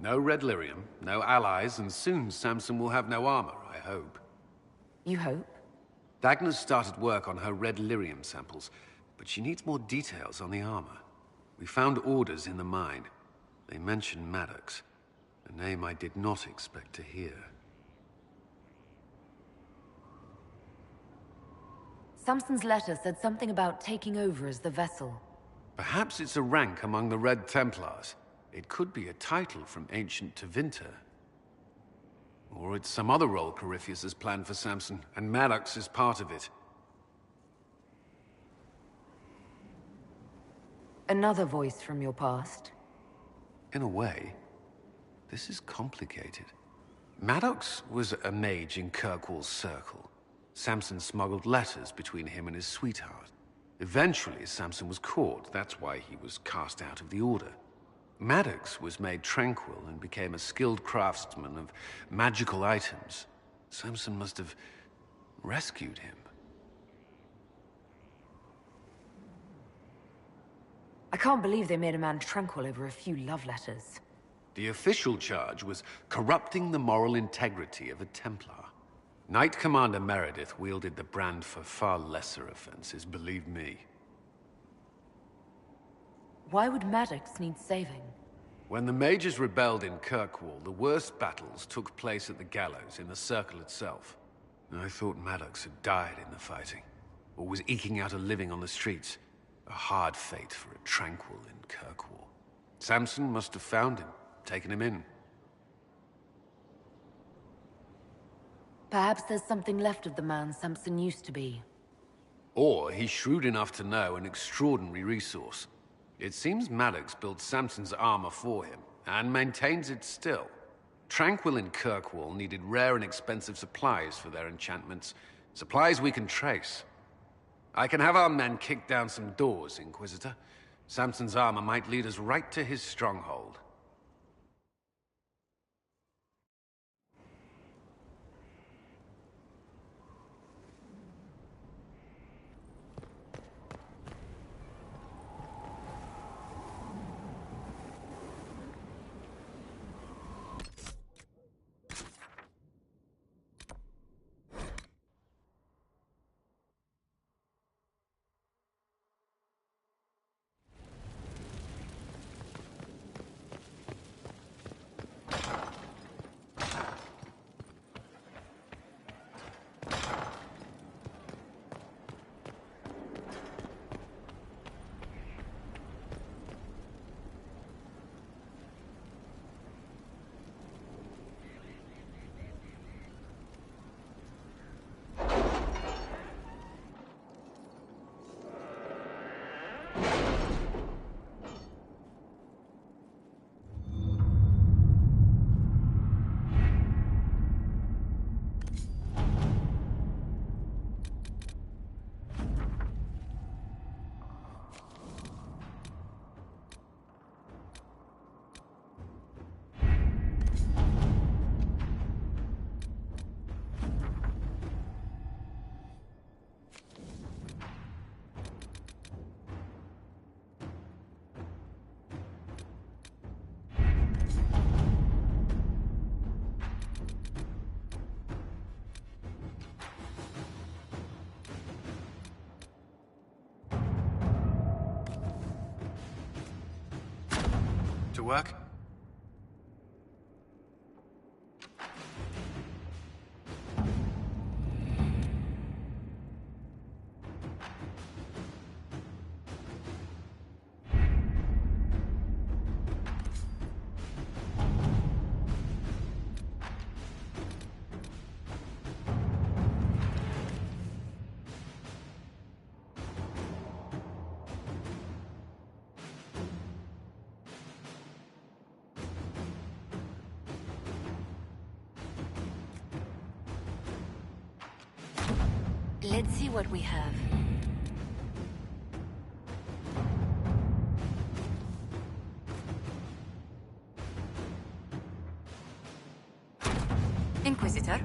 No red lyrium, no allies, and soon Samson will have no armor, I hope. You hope? Dagna's started work on her red lyrium samples, but she needs more details on the armor. We found orders in the mine. They mention Maddox, a name I did not expect to hear. Samson's letter said something about taking over as the vessel. Perhaps it's a rank among the Red Templars. It could be a title from ancient Tevinter. Or it's some other role Corypheus has planned for Samson, and Maddox is part of it. Another voice from your past? In a way, this is complicated. Maddox was a mage in Kirkwall's circle. Samson smuggled letters between him and his sweetheart. Eventually, Samson was caught. That's why he was cast out of the Order. Maddox was made tranquil and became a skilled craftsman of magical items. Samson must have rescued him. I can't believe they made a man tranquil over a few love letters. The official charge was corrupting the moral integrity of a Templar. Knight Commander Meredith wielded the brand for far lesser offenses, believe me. Why would Maddox need saving? When the mages rebelled in Kirkwall, the worst battles took place at the gallows in the circle itself. I thought Maddox had died in the fighting, or was eking out a living on the streets. A hard fate for a tranquil in Kirkwall. Samson must have found him, taken him in. Perhaps there's something left of the man Samson used to be. Or he's shrewd enough to know an extraordinary resource. It seems Maddox built Samson's armor for him, and maintains it still. Tranquil and Kirkwall needed rare and expensive supplies for their enchantments. Supplies we can trace. I can have our men kick down some doors, Inquisitor. Samson's armor might lead us right to his stronghold. To work? Let's see what we have. Inquisitor?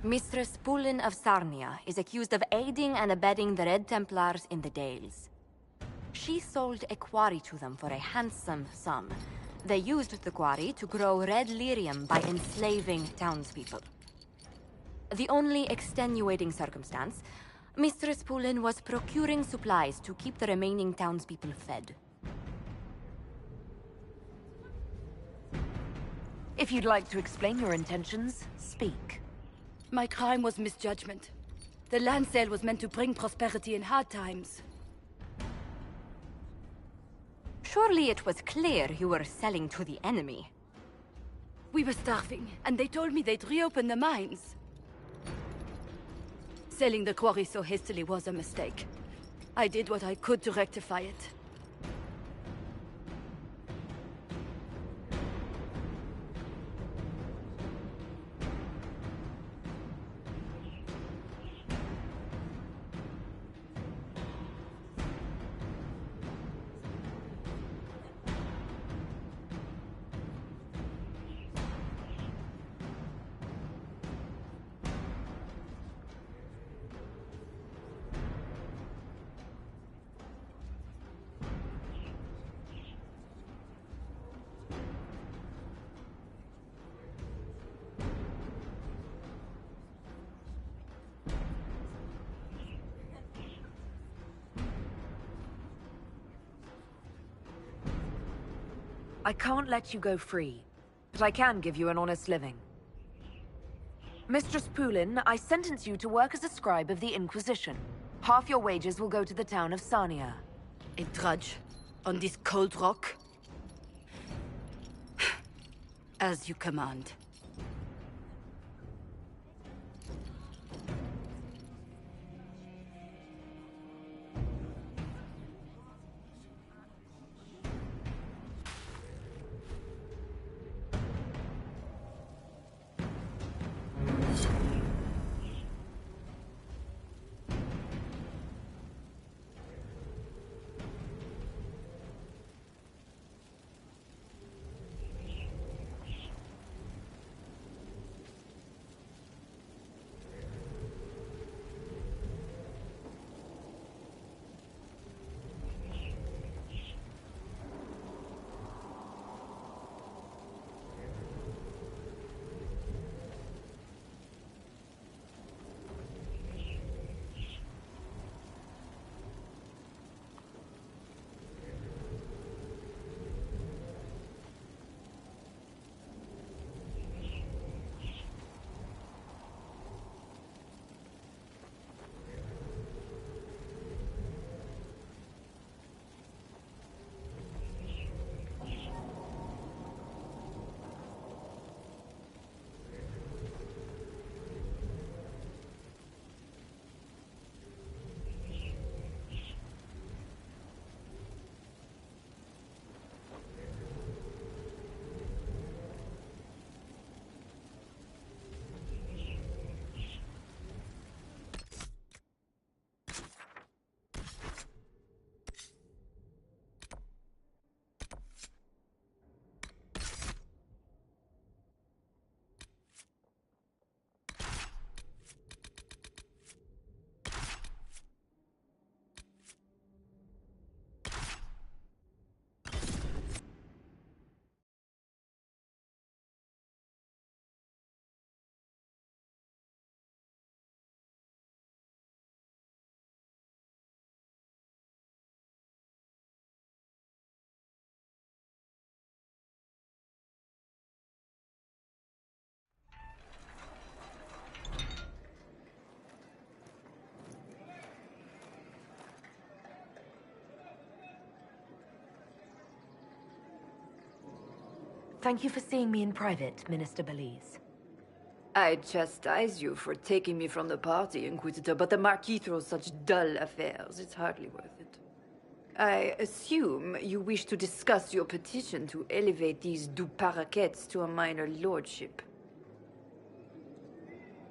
Mistress Pulin of Sarnia is accused of aiding and abetting the Red Templars in the Dales. She sold a quarry to them for a handsome sum. They used the quarry to grow red lyrium by enslaving townspeople. The only extenuating circumstance, Mistress Pulin was procuring supplies to keep the remaining townspeople fed. If you'd like to explain your intentions, speak. My crime was misjudgment. The land sale was meant to bring prosperity in hard times. Surely it was clear you were selling to the enemy. We were starving, and they told me they'd reopen the mines. Selling the quarry so hastily was a mistake. I did what I could to rectify it. I can't let you go free, but I can give you an honest living. Mistress Pulin, I sentence you to work as a scribe of the Inquisition. Half your wages will go to the town of Sarnia. A drudge on this cold rock? As you command. Thank you for seeing me in private, Minister Belize. I chastise you for taking me from the party, Inquisitor, but the Marquis throws such dull affairs. It's hardly worth it. I assume you wish to discuss your petition to elevate these du Paraquets to a minor lordship.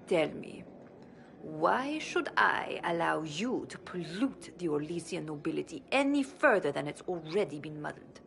Tell me, why should I allow you to pollute the Orlesian nobility any further than it's already been muddled?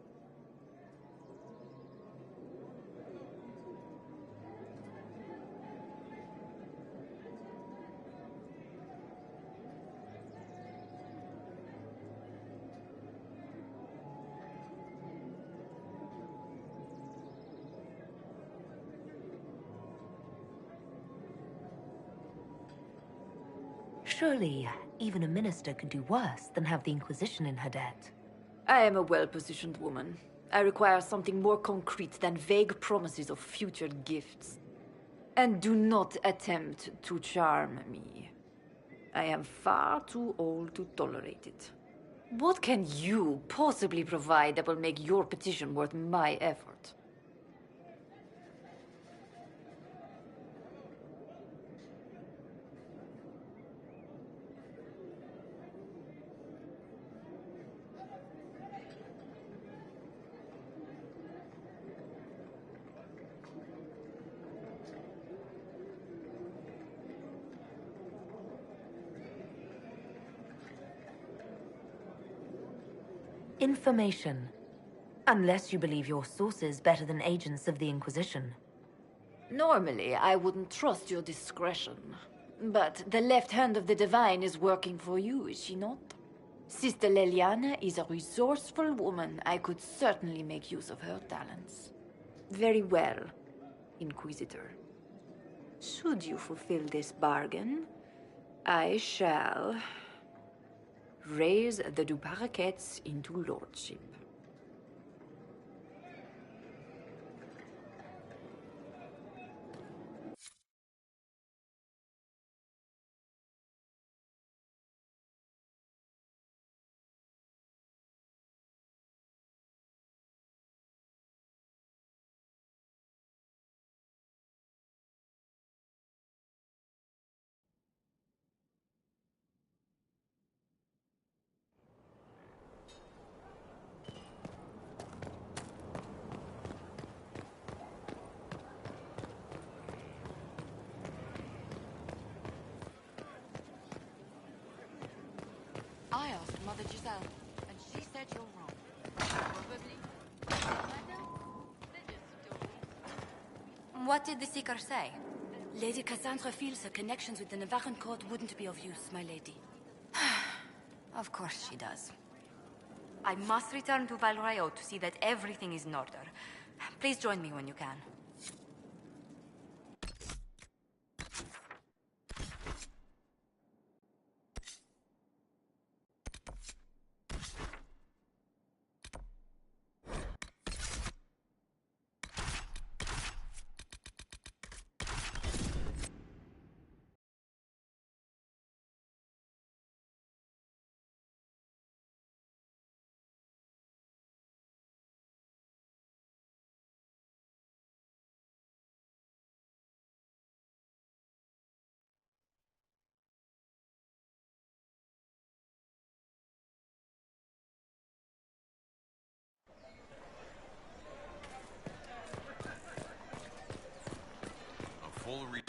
Surely, even a minister could do worse than have the Inquisition in her debt. I am a well-positioned woman. I require something more concrete than vague promises of future gifts. And do not attempt to charm me. I am far too old to tolerate it. What can you possibly provide that will make your petition worth my effort? Information. Unless you believe your sources better than agents of the Inquisition. Normally, I wouldn't trust your discretion. But the left hand of the Divine is working for you, is she not? Sister Leliana is a resourceful woman. I could certainly make use of her talents. Very well, Inquisitor. Should you fulfill this bargain, I shall raise the Duparaquets into lordship. I asked Mother Giselle, and she said you're wrong. Probably. What did the Seeker say? Lady Cassandra feels her connections with the Navarran court wouldn't be of use, my lady. Of course she does. I must return to Val Rayo to see that everything is in order. Please join me when you can. A full re-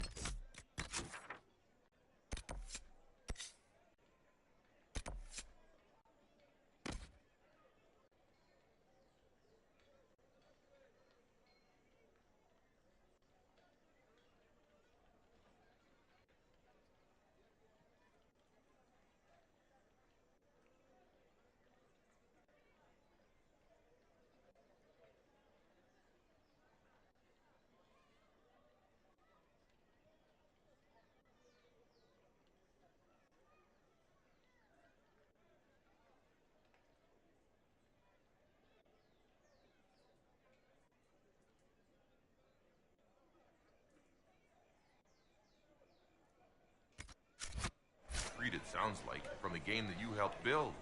Read it sounds like from the game that you helped build.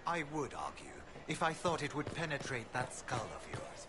I would argue, if I thought it would penetrate that skull of yours.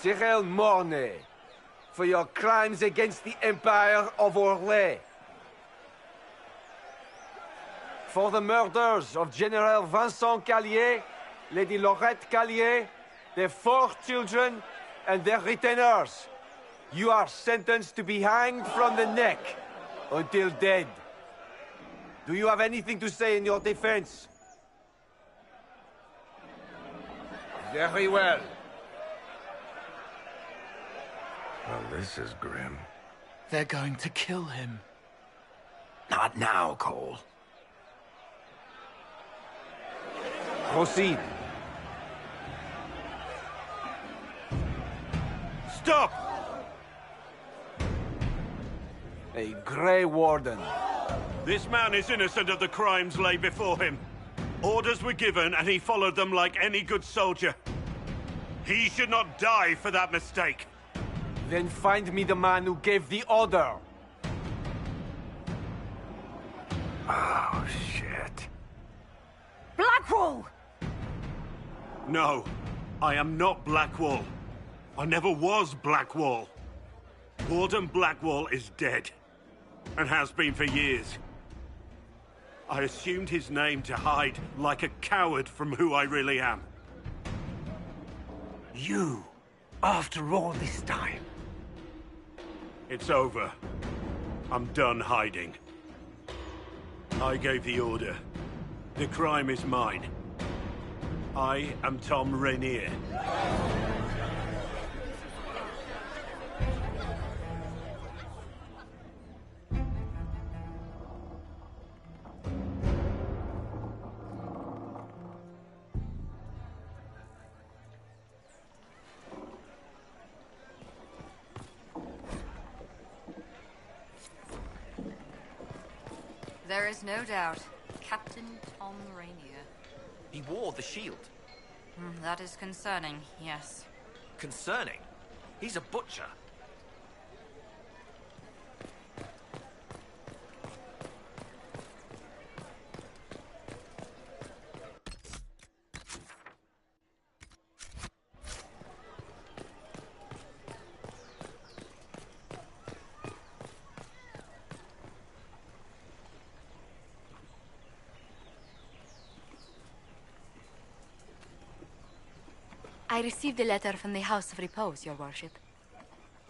Cyril Mornay, for your crimes against the Empire of Orlais. For the murders of General Vincent Callier, Lady Laurette Callier, their 4 children, and their retainers. You are sentenced to be hanged from the neck until dead. Do you have anything to say in your defense? Very well. Well, this is grim. They're going to kill him. Not now, Cole. Proceed. Stop! A Grey Warden. This man is innocent of the crimes laid before him. Orders were given, and he followed them like any good soldier. He should not die for that mistake. Then find me the man who gave the order. Oh, shit. Blackwall! No, I am not Blackwall. I never was Blackwall. Warden Blackwall is dead, and has been for years. I assumed his name to hide like a coward from who I really am. You, after all this time. It's over. I'm done hiding. I gave the order. The crime is mine. I am Tom Rainier. There is no doubt. Captain Tom Rainier. He wore the shield. That is concerning, yes. Concerning? He's a butcher. I received a letter from the House of Repose, Your Worship.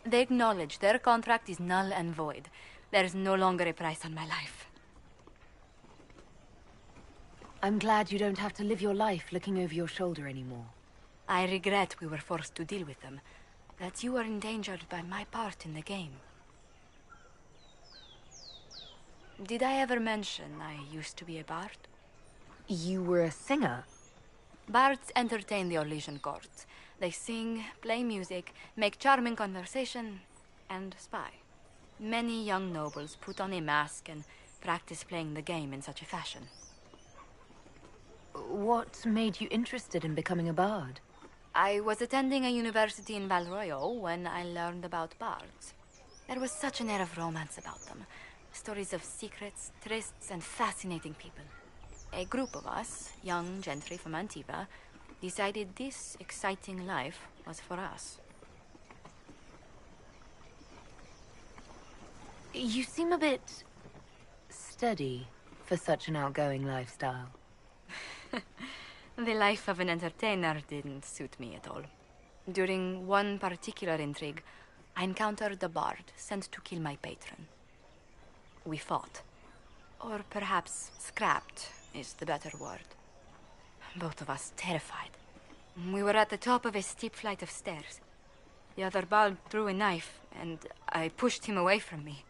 They acknowledge their contract is null and void. There is no longer a price on my life. I'm glad you don't have to live your life looking over your shoulder anymore. I regret we were forced to deal with them, that you were endangered by my part in the game. Did I ever mention I used to be a bard? You were a singer? Bards entertain the Orlesian court. They sing, play music, make charming conversation, and spy. Many young nobles put on a mask and practice playing the game in such a fashion. What made you interested in becoming a bard? I was attending a university in Val Royeaux when I learned about bards. There was such an air of romance about them. Stories of secrets, trysts, and fascinating people. A group of us, young gentry from Antiva, decided this exciting life was for us. You seem a bit steady for such an outgoing lifestyle. The life of an entertainer didn't suit me at all. During one particular intrigue, I encountered a bard sent to kill my patron. We fought. Or perhaps scrapped is the better word. Both of us terrified. We were at the top of a steep flight of stairs. The other bard drew a knife, and I pushed him away from me.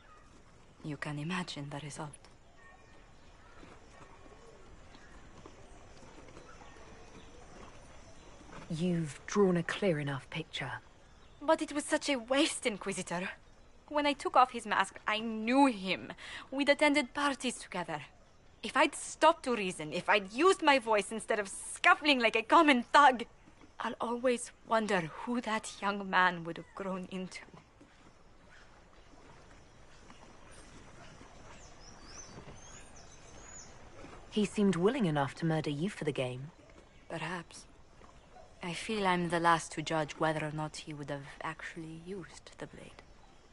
You can imagine the result. You've drawn a clear enough picture. But it was such a waste, Inquisitor. When I took off his mask, I knew him. We'd attended parties together. If I'd stopped to reason, if I'd used my voice instead of scuffling like a common thug, I'll always wonder who that young man would have grown into. He seemed willing enough to murder you for the game. Perhaps. I feel I'm the last to judge whether or not he would have actually used the blade.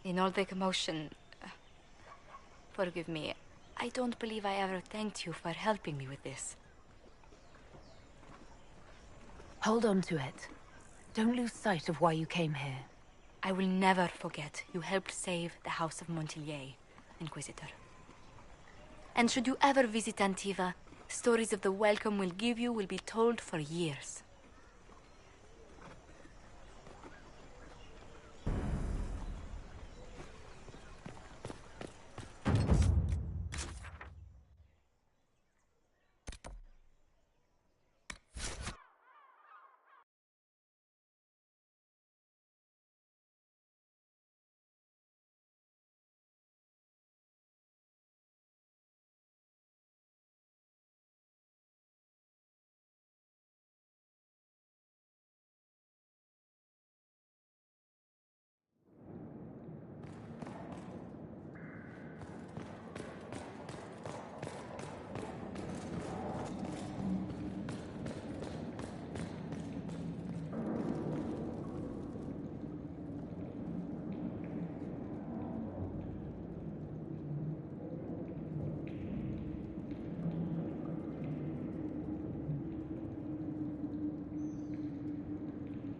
In all the commotion... forgive me. I don't believe I ever thanked you for helping me with this. Hold on to it. Don't lose sight of why you came here. I will never forget you helped save the House of Montilyet, Inquisitor. And should you ever visit Antiva, stories of the welcome we'll give you will be told for years.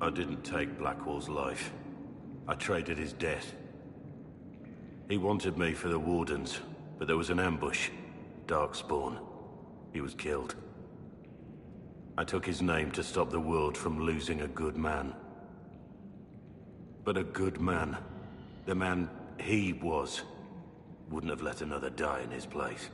I didn't take Blackwall's life. I traded his death. He wanted me for the Wardens, but there was an ambush. Darkspawn. He was killed. I took his name to stop the world from losing a good man. But a good man, the man he was, wouldn't have let another die in his place.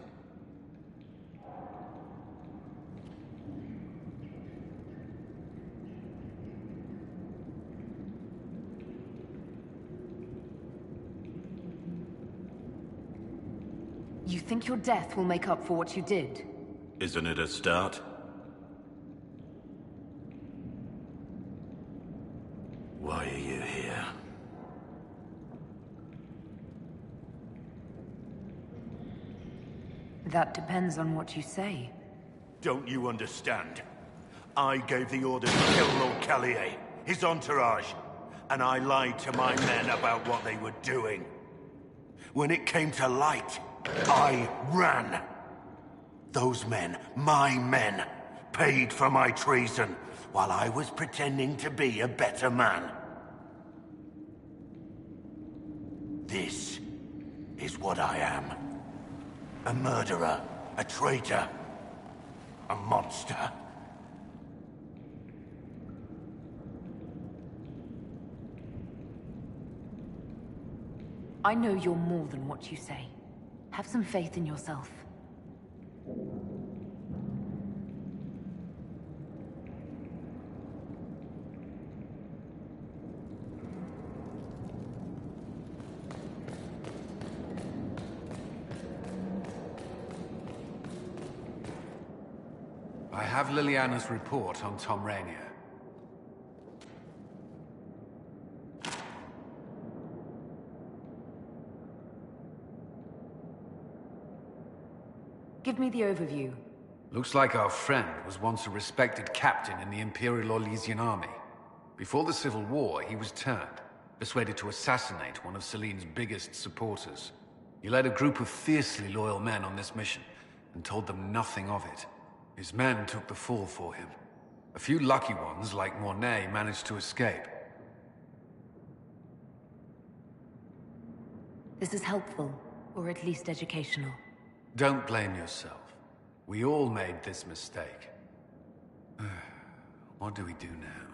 You think your death will make up for what you did? Isn't it a start? Why are you here? That depends on what you say. Don't you understand? I gave the order to kill Lord Callier, his entourage, and I lied to my men about what they were doing. When it came to light, I ran. Those men, my men, paid for my treason while I was pretending to be a better man. This is what I am. A murderer, a traitor, a monster. I know you're more than what you say. Have some faith in yourself. I have Liliana's report on Tom Rainier. Give me the overview. Looks like our friend was once a respected captain in the Imperial Orlesian army. Before the Civil War, he was turned, persuaded to assassinate one of Celene's biggest supporters. He led a group of fiercely loyal men on this mission, and told them nothing of it. His men took the fall for him. A few lucky ones, like Mornay, managed to escape. This is helpful, or at least educational. Don't blame yourself. We all made this mistake. What do we do now?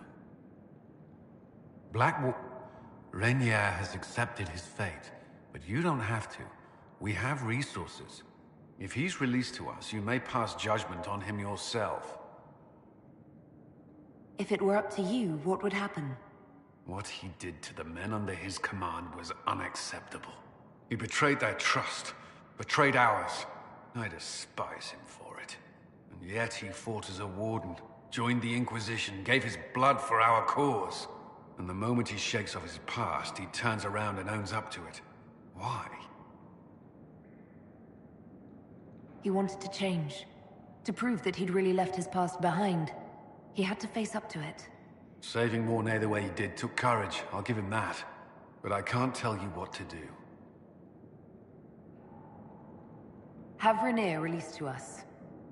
Rainier has accepted his fate, but you don't have to. We have resources. If he's released to us, you may pass judgment on him yourself. If it were up to you, what would happen? What he did to the men under his command was unacceptable. He betrayed their trust, betrayed ours. I despise him for it. And yet he fought as a warden, joined the Inquisition, gave his blood for our cause. And the moment he shakes off his past, he turns around and owns up to it. Why? He wanted to change. To prove that he'd really left his past behind. He had to face up to it. Saving Mornay the way he did took courage, I'll give him that. But I can't tell you what to do. Have Renee released to us.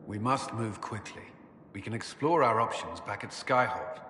We must move quickly. We can explore our options back at Skyhold.